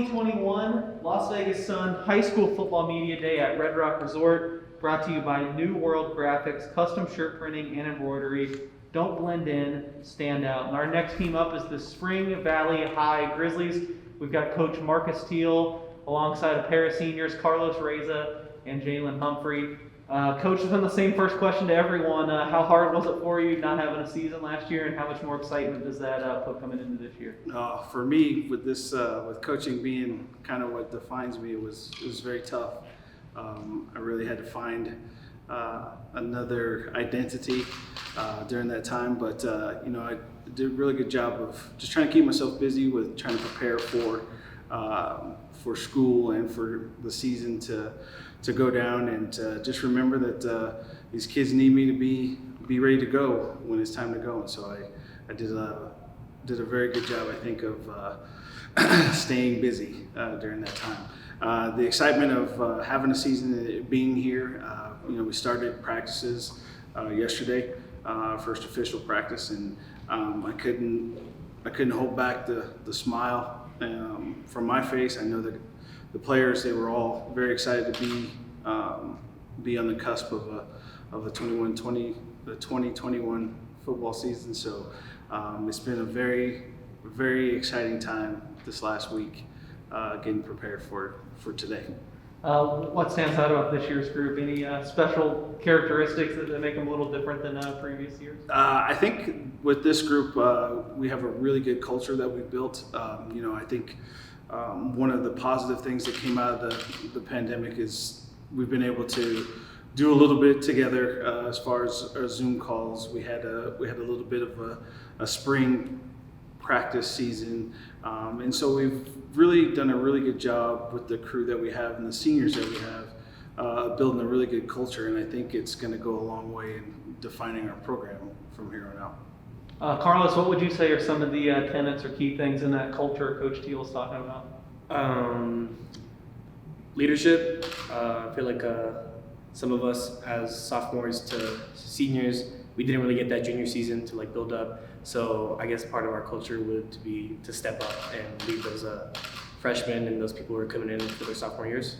2021 Las Vegas Sun High School Football Media Day at Red Rock Resort, brought to you by New World Graphics, custom shirt printing and embroidery. Don't blend in, stand out. And our next team up is the Spring Valley High Grizzlies. We've got Coach Marcus Teal alongside a pair of seniors, Carlos Reza and Jalen Humphrey. Coach, it's been the same first question to everyone. How hard was it for you not having a season last year, and how much more excitement does that put coming into this year? For me, with this, with coaching being kind of what defines me, it was very tough. I really had to find another identity during that time, but I did a really good job of just trying to keep myself busy with trying to prepare for school and for the season to go down, and just remember that these kids need me to be ready to go when it's time to go. And so I did a very good job, I think, of staying busy during that time. The excitement of having a season, being here. We started practices yesterday, first official practice, and I couldn't hold back the smile from my face. I know that the players, they were all very excited to be on the cusp of the 2021 football season. So it's been a very, very exciting time this last week, getting prepared for today. What stands out about this year's group? Any special characteristics that make them a little different than previous years? I think with this group, we have a really good culture that we've built. I think one of the positive things that came out of the pandemic is we've been able to do a little bit together as far as our Zoom calls. We had a little bit of a spring practice season, and so we've really done a really good job with the crew that we have and the seniors that we have, building a really good culture, and I think it's going to go a long way in defining our program from here on out. Carlos, what would you say are some of the tenets or key things in that culture Coach Teal was talking about? Leadership. I feel like some of us as sophomores to seniors, we didn't really get that junior season to build up. So I guess part of our culture would be to step up and lead those freshmen and those people who are coming in for their sophomore years.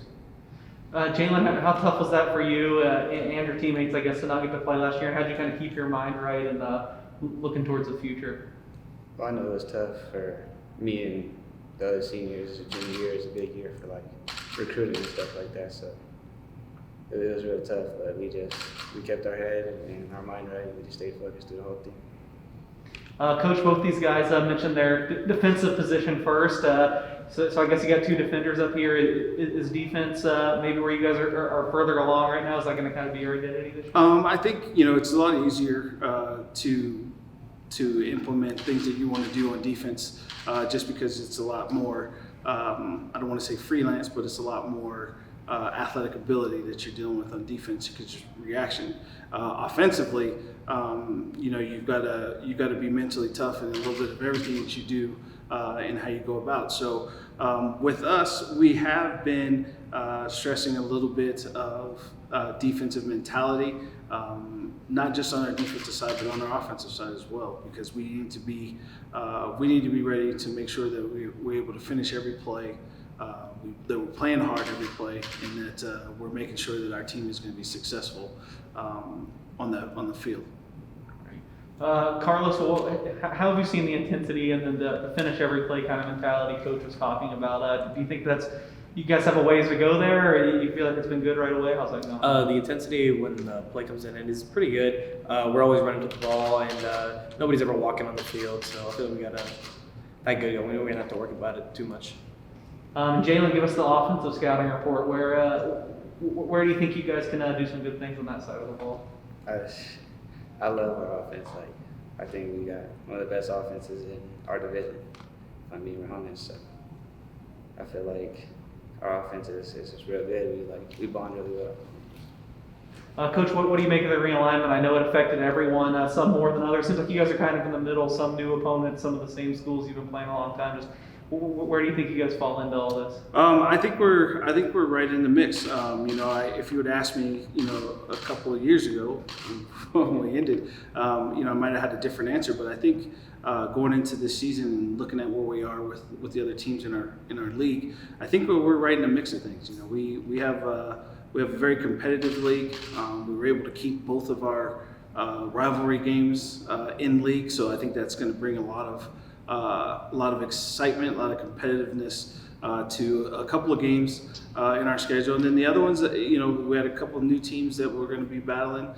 Jalen, how tough was that for you and your teammates, I guess, to not get to play last year? How did you kind of keep your mind right and looking towards the future? Well, I know it was tough for me and the other seniors. The junior year is a big year for recruiting and stuff like that. So it was really tough, but we kept our head and our mind right. We just stayed focused through the whole thing. Coach, both these guys mentioned their defensive position first. So I guess you got two defenders up here. Is defense maybe where you guys are further along right now? Is that going to kind of be your identity this year? I think it's a lot easier to implement things that you want to do on defense, just because it's a lot more. I don't want to say freelance, but it's a lot more athletic ability that you're dealing with on defense, because just reaction. Offensively, you've got to be mentally tough in a little bit of everything that you do and how you go about. So with us, we have been stressing a little bit of defensive mentality, not just on our defensive side, but on our offensive side as well, because we need to be ready to make sure that we're able to finish every play, that we're playing hard every play, and that we're making sure that our team is going to be successful on the field. Carlos, how have you seen the intensity and then the finish every play kind of mentality Coach was talking about? Do you think you guys have a ways to go there, or you feel like it's been good right away? How's that going? The intensity when the play comes in is pretty good. We're always running to the ball, and nobody's ever walking on the field, so I feel like we got that good going. We don't have to worry about it too much. Jalen, give us the offensive scouting report. Where do you think you guys can do some good things on that side of the ball? I love our offense. I think we got one of the best offenses in our division, if I'm being honest. So I feel like our offense is just real good. We bond really well. Coach, what do you make of the realignment? I know it affected everyone, some more than others. Seems like you guys are kind of in the middle, some new opponents, some of the same schools you've been playing a long time. Just Where do you think you guys fall into all this? I think we're right in the mix. If you would ask me, a couple of years ago when we ended, I might have had a different answer. But I think going into this season and looking at where we are with the other teams in our league, I think we're right in the mix of things. We have a very competitive league. We were able to keep both of our rivalry games in league, so I think that's going to bring a lot of excitement, a lot of competitiveness to a couple of games in our schedule. And then the other ones, we had a couple of new teams that we're going to be battling.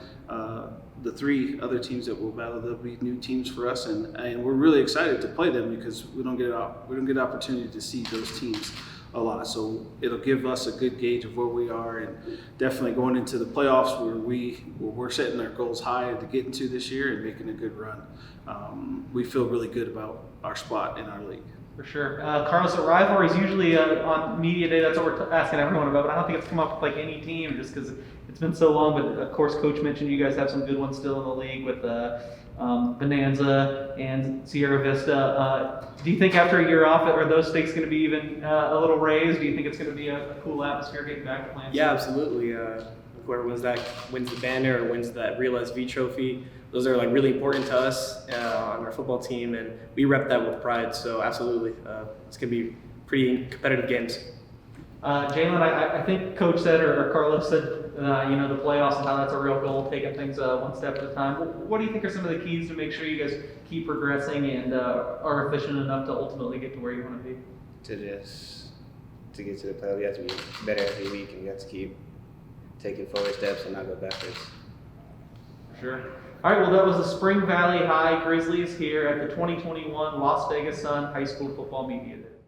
The 3 other teams that we'll battle, they'll be new teams for us, and we're really excited to play them because we don't get the opportunity to see those teams a lot. So it'll give us a good gauge of where we are, and definitely going into the playoffs where we're setting our goals high to get into this year and making a good run. We feel really good about our spot in our league. For sure. Carlos, the rivalry is usually on media day. That's what we're asking everyone about. But I don't think it's come up with like any team just because it's been so long. But of course, Coach mentioned you guys have some good ones still in the league with Bonanza and Sierra Vista. Do you think after a year off, are those stakes going to be even a little raised? Do you think it's going to be a cool atmosphere getting back to playing? Yeah, absolutely. Whoever wins the banner or wins that Real SV trophy, those are like really important to us on our football team, and we rep that with pride. So absolutely, it's gonna be pretty competitive games. Jalen, I think Coach said or Carlos said, the playoffs and how that's a real goal, taking things one step at a time. What do you think are some of the keys to make sure you guys keep progressing and are efficient enough to ultimately get to where you want to be? To get to the playoffs, we have to be better every week, and we have to keep taking forward steps and not go backwards. Sure. All right, well, that was the Spring Valley High Grizzlies here at the 2021 Las Vegas Sun High School Football Media Day.